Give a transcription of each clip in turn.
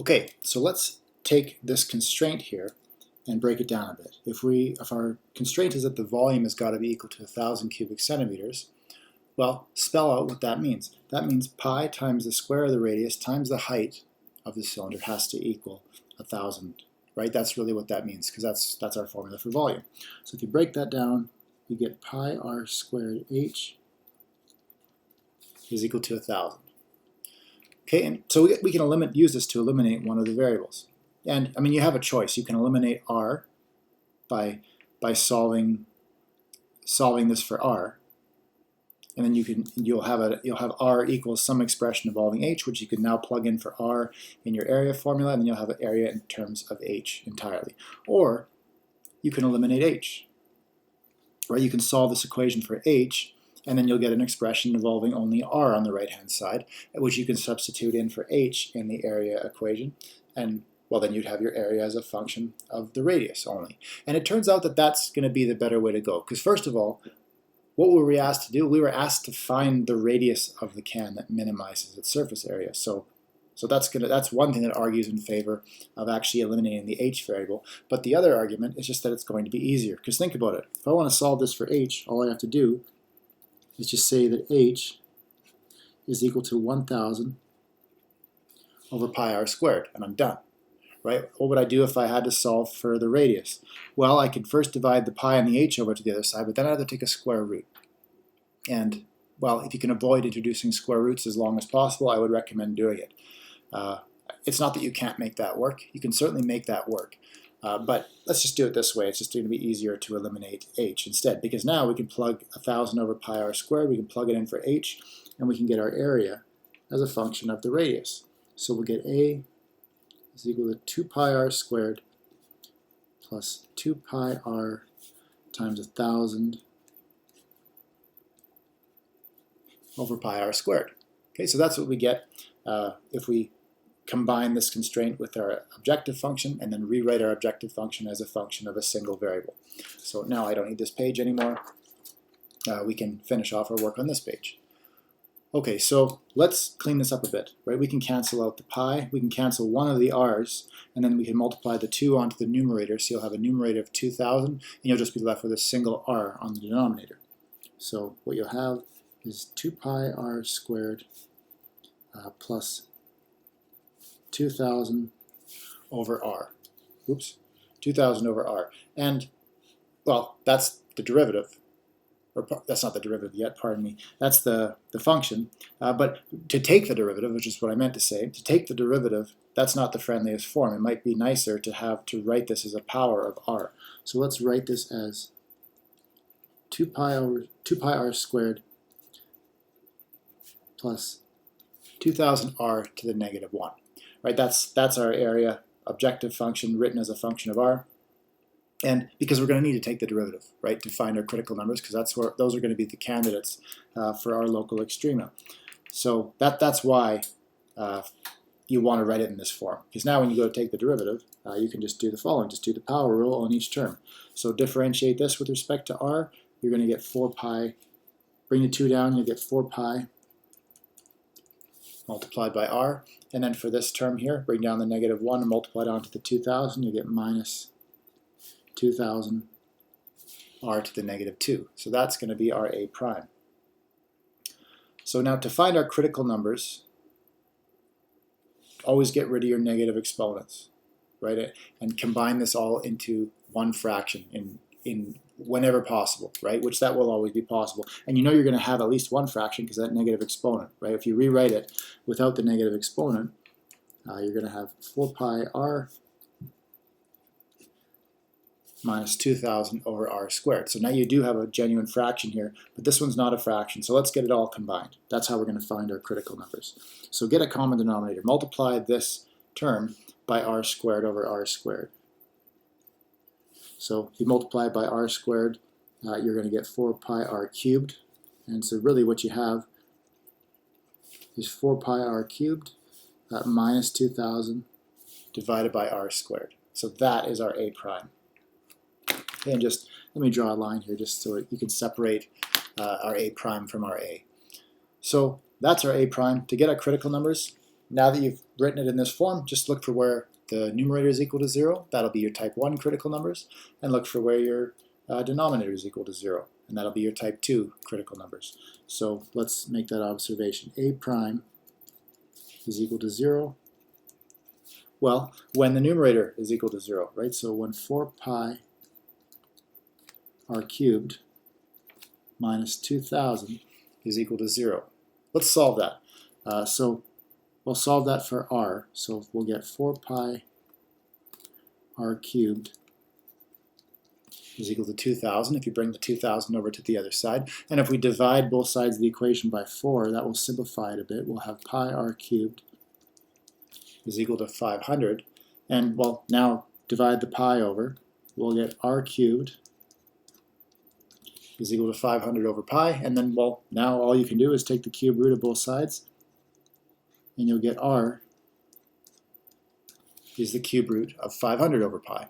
Okay, so let's take this constraint here and break it down a bit. If our constraint is that the volume has got to be equal to 1,000 cubic centimeters, well, spell out what that means. That means pi times the square of the radius times the height of the cylinder has to equal 1,000, right? That's really what that means, because that's our formula for volume. So if you break that down, you get pi r squared h is equal to 1,000. Okay, and so we can use this to eliminate one of the variables. And I mean, you have a choice. You can eliminate r by solving this for r, and then you'll have r equals some expression involving h, which you can now plug in for r in your area formula, and then you'll have an area in terms of h entirely. Or you can eliminate h, right? You can solve this equation for h, and then you'll get an expression involving only r on the right-hand side, which you can substitute in for h in the area equation, and well, then you'd have your area as a function of the radius only. And it turns out that that's going to be the better way to go, because first of all, what were we asked to do? We were asked to find the radius of the can that minimizes its surface area. So that's one thing that argues in favor of actually eliminating the h variable. But the other argument is just that it's going to be easier. Because think about it. If I want to solve this for h, all I have to do is just say that h is equal to 1,000 over pi r squared, and I'm done. Right? What would I do if I had to solve for the radius? Well, I could first divide the pi and the h over to the other side, but then I'd have to take a square root. And, well, if you can avoid introducing square roots as long as possible, I would recommend doing it. It's not that you can't make that work. You can certainly make that work. But let's just do it this way. It's just going to be easier to eliminate h instead, because now we can plug 1,000 over pi r squared, we can plug it in for h, and we can get our area as a function of the radius. So we'll get a is equal to 2 pi r squared plus 2 pi r times 1,000 over pi r squared. Okay, so that's what we get if we combine this constraint with our objective function and then rewrite our objective function as a function of a single variable. So now I don't need this page anymore. We can finish off our work on this page. Okay, so let's clean this up a bit, right? We can cancel out the pi, we can cancel one of the r's, and then we can multiply the 2 onto the numerator, so you'll have a numerator of 2,000, and you'll just be left with a single r on the denominator. So what you'll have is 2 pi r squared plus 2,000 over r. Oops, 2,000 over r. And, well, that's the derivative. Or that's not the derivative yet, pardon me. That's the function. But to take the derivative, which is what I meant to say, to take the derivative, that's not the friendliest form. It might be nicer to have to write this as a power of r. So let's write this as 2 pi r squared plus 2,000 r to the negative 1. Right? That's our area objective function written as a function of r. And because we're going to need to take the derivative, right, to find our critical numbers, because those are going to be the candidates for our local extrema. So that's why you want to write it in this form. Because now when you go to take the derivative, you can just do the following. Just do the power rule on each term. So differentiate this with respect to r. You're going to get 4 pi. Bring the 2 down, you'll get 4 pi multiplied by r. And then for this term here, bring down the negative 1 and multiply it onto the 2,000. You get minus 2,000 r to the negative 2. So that's going to be our a prime. So now to find our critical numbers, always get rid of your negative exponents, right? And combine this all into one fraction in whenever possible, right? Which that will always be possible. And you know you're going to have at least one fraction because of that negative exponent, right? If you rewrite it without the negative exponent, you're going to have 4 pi r minus 2,000 over r squared. So now you do have a genuine fraction here, but this one's not a fraction, so let's get it all combined. That's how we're going to find our critical numbers. So get a common denominator. Multiply this term by r squared over r squared. So if you multiply by r squared, you're going to get 4 pi r cubed. And so really what you have is 4 pi r cubed minus 2,000 divided by r squared. So that is our a prime. And just let me draw a line here just so you can separate our a prime from our a. So that's our a prime. To get our critical numbers, now that you've written it in this form, just look for where the numerator is equal to 0. That'll be your type 1 critical numbers. And look for where your denominator is equal to 0. And that'll be your type 2 critical numbers. So let's make that observation. A prime is equal to 0. Well, when the numerator is equal to 0, right? So when 4 pi r cubed minus 2,000 is equal to 0. Let's solve that. So we'll solve that for r. So we'll get 4 pi r cubed is equal to 2,000 if you bring the 2,000 over to the other side. And if we divide both sides of the equation by 4, that will simplify it a bit. We'll have pi r cubed is equal to 500. And, well, now divide the pi over. We'll get r cubed is equal to 500 over pi. And then, well, now all you can do is take the cube root of both sides, and you'll get r is the cube root of 500 over pi.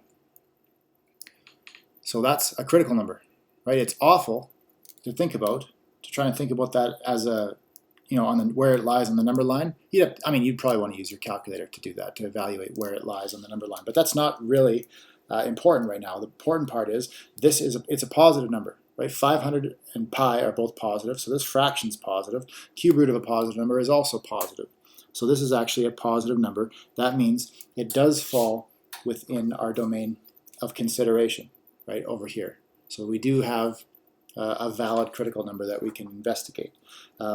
So that's a critical number, right? It's awful to think about, to try and think about that as a, on the, where it lies on the number line. You'd probably want to use your calculator to do that, to evaluate where it lies on the number line. But that's not really important right now. The important part is it's a positive number, right? 500 and pi are both positive, so this fraction's positive. Cube root of a positive number is also positive. So this is actually a positive number. That means it does fall within our domain of consideration, right over here. So we do have a valid critical number that we can investigate.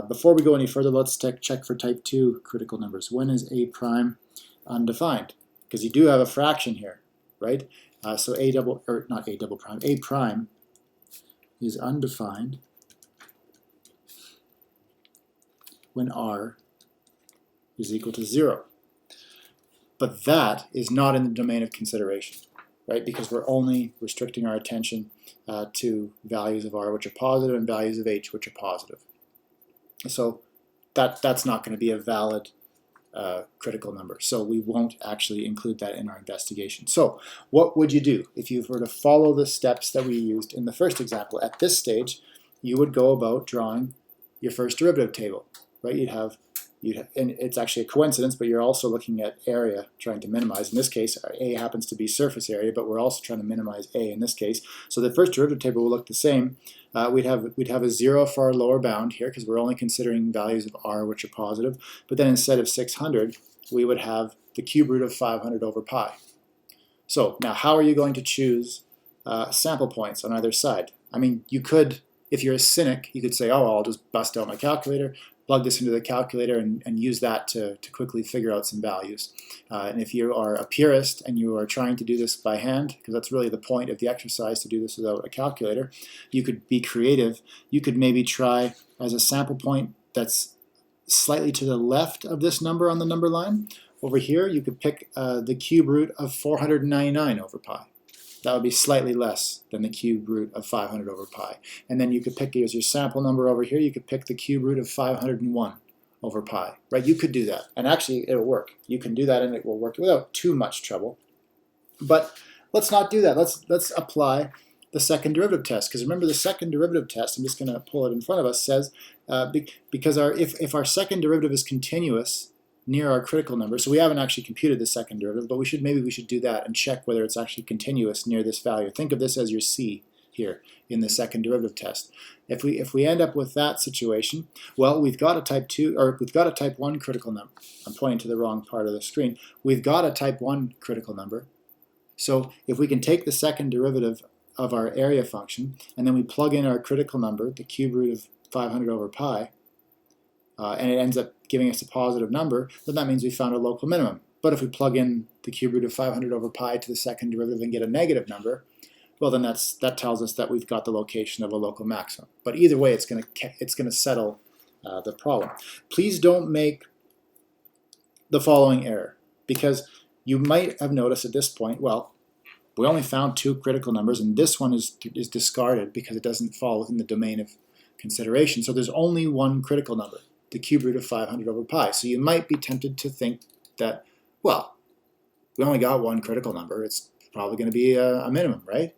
Before we go any further, let's check for type 2 critical numbers. When is a prime undefined? Because you do have a fraction here, right? So a prime is undefined when r is equal to 0. But that is not in the domain of consideration, right? Because we're only restricting our attention to values of r which are positive and values of h which are positive. So that's not going to be a valid critical number. So we won't actually include that in our investigation. So what would you do if you were to follow the steps that we used in the first example? At this stage, you would go about drawing your first derivative table, right? And it's actually a coincidence, but you're also looking at area, trying to minimize. In this case, A happens to be surface area, but we're also trying to minimize A in this case. So the first derivative table will look the same. We'd have a 0 for our lower bound here, because we're only considering values of r which are positive. But then instead of 600, we would have the cube root of 500 over pi. So now how are you going to choose sample points on either side? I mean, you could, if you're a cynic, you could say, oh, I'll just bust out my calculator, plug this into the calculator and use that to quickly figure out some values. And if you are a purist and you are trying to do this by hand, because that's really the point of the exercise, to do this without a calculator, you could be creative. You could maybe try as a sample point that's slightly to the left of this number on the number line. Over here, you could pick the cube root of 499 over pi. That would be slightly less than the cube root of 500 over pi. And then you could pick, as your sample number over here, you could pick the cube root of 501 over pi, right? You could do that, and actually it'll work. You can do that and it will work without too much trouble. But let's not do that. Let's apply the second derivative test, because remember the second derivative test, I'm just going to pull it in front of us, says because if our second derivative is continuous near our critical number, so we haven't actually computed the second derivative, but maybe we should do that and check whether it's actually continuous near this value. Think of this as your c here in the second derivative test. If we end up with that situation, well, we've got a type 2, or we've got a type 1 critical number. I'm pointing to the wrong part of the screen. We've got a type 1 critical number. So if we can take the second derivative of our area function, and then we plug in our critical number, the cube root of 500 over pi, and it ends up giving us a positive number, then that means we found a local minimum. But if we plug in the cube root of 500 over pi to the second derivative and get a negative number, well, then that tells us that we've got the location of a local maximum. But either way, it's going to settle the problem. Please don't make the following error, because you might have noticed at this point, well, we only found 2 critical numbers, and this one is discarded because it doesn't fall within the domain of consideration. So there's only one critical number, the cube root of 500 over pi. So you might be tempted to think that, well, we only got one critical number. It's probably going to be a minimum, right?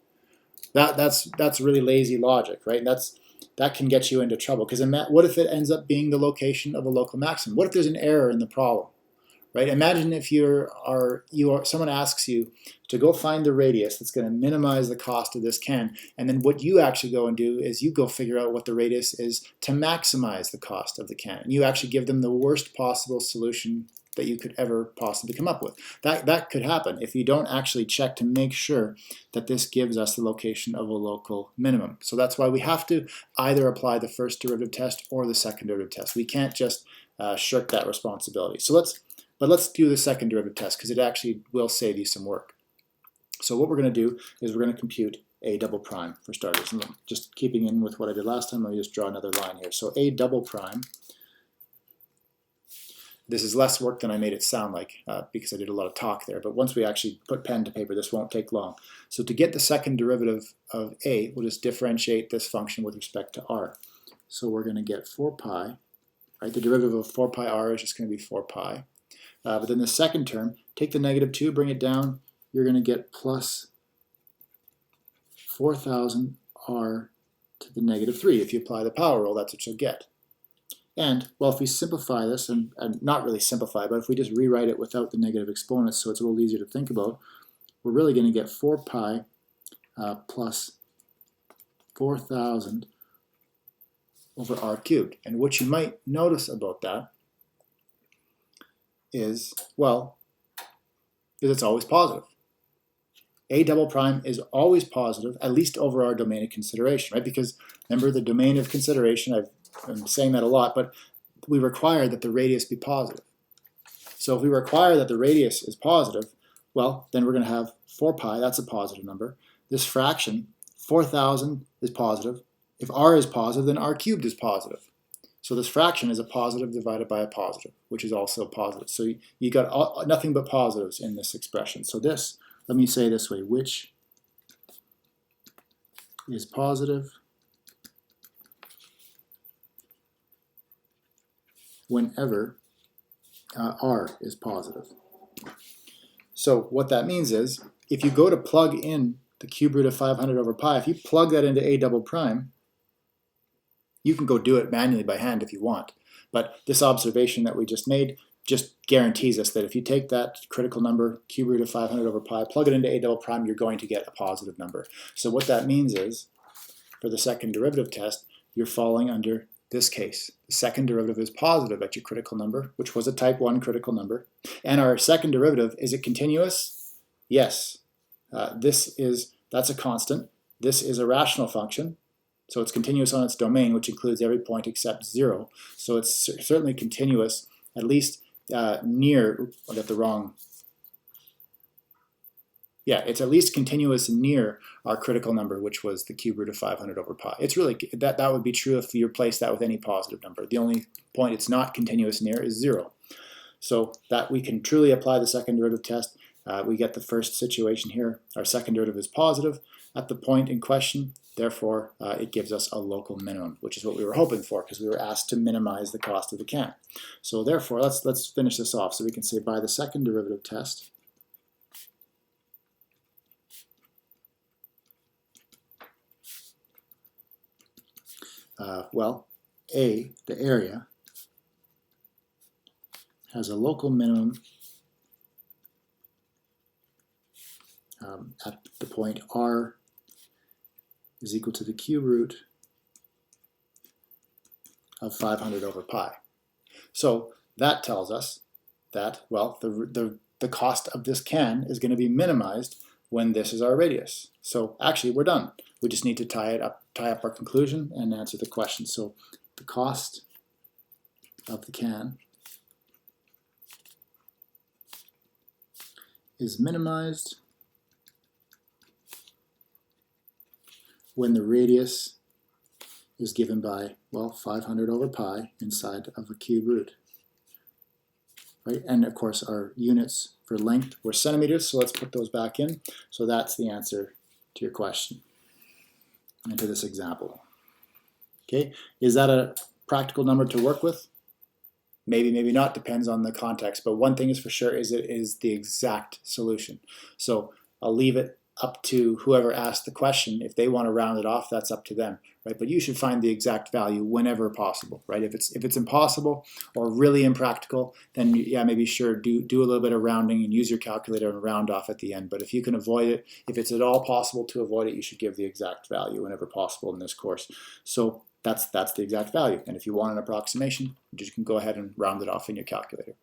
That's really lazy logic, right? And that can get you into trouble, because what if it ends up being the location of a local maximum? What if there's an error in the problem, right? Imagine if someone asks you to go find the radius that's going to minimize the cost of this can, and then what you actually go and do is you go figure out what the radius is to maximize the cost of the can. And you actually give them the worst possible solution that you could ever possibly come up with. That could happen if you don't actually check to make sure that this gives us the location of a local minimum. So that's why we have to either apply the first derivative test or the second derivative test. We can't just shirk that responsibility. So let's do the second derivative test because it actually will save you some work. So what we're going to do is we're going to compute a double prime for starters. And just keeping in with what I did last time, let me just draw another line here. So a double prime. This is less work than I made it sound like because I did a lot of talk there. But once we actually put pen to paper, this won't take long. So to get the second derivative of a, we'll just differentiate this function with respect to r. So we're going to get 4 pi. Right? The derivative of 4 pi r is just going to be 4 pi. But then the second term, take the negative 2, bring it down. You're going to get plus 4,000 r to the negative 3. If you apply the power rule, that's what you'll get. And, well, if we simplify this, and not really simplify, but if we just rewrite it without the negative exponents so it's a little easier to think about, we're really going to get 4 pi plus 4,000 over r cubed. And what you might notice about that is, well, is it's always positive. A double prime is always positive, at least over our domain of consideration, right? Because remember the domain of consideration, I'm saying that a lot, but we require that the radius be positive. So if we require that the radius is positive, well, then we're going to have 4 pi, that's a positive number. This fraction, 4,000 is positive. If r is positive, then r cubed is positive. So this fraction is a positive divided by a positive, which is also positive. So you got nothing but positives in this expression. So this, let me say it this way, which is positive whenever r is positive. So what that means is, if you go to plug in the cube root of 500 over pi, if you plug that into a double prime, you can go do it manually by hand if you want. But this observation that we just made just guarantees us that if you take that critical number, cube root of 500 over pi, plug it into a double prime, you're going to get a positive number. So what that means is, for the second derivative test, you're falling under this case. The second derivative is positive at your critical number, which was a type 1 critical number. And our second derivative, is it continuous? Yes. That's a constant. This is a rational function. So it's continuous on its domain, which includes every point except 0. So it's certainly continuous, at least near, I got the wrong. Yeah, it's at least continuous near our critical number, which was the cube root of 500 over pi. It's really, that would be true if you replace that with any positive number. The only point it's not continuous near is 0. So that we can truly apply the second derivative test. We get the first situation here. Our second derivative is positive at the point in question. Therefore, it gives us a local minimum, which is what we were hoping for because we were asked to minimize the cost of the can. So therefore, let's finish this off. So we can say by the second derivative test, well, A, the area, has a local minimum at the point r is equal to the cube root of 500 over pi. So that tells us that, well, the cost of this can is going to be minimized when this is our radius. So actually we're done. We just need to tie up our conclusion and answer the question. So the cost of the can is minimized when the radius is given by, well, 500 over pi inside of a cube root. Right? And of course our units for length were centimeters, so let's put those back in. So that's the answer to your question and to this example. Okay, is that a practical number to work with? Maybe, maybe not, depends on the context, but one thing is for sure is it is the exact solution. So I'll leave it up to whoever asked the question. If they want to round it off, that's up to them, right? But you should find the exact value whenever possible, right? If it's impossible or really impractical, then yeah, maybe sure, do a little bit of rounding and use your calculator and round off at the end. But if you can avoid it, if it's at all possible to avoid it, you should give the exact value whenever possible in this course. So that's the exact value. And if you want an approximation, you just can go ahead and round it off in your calculator.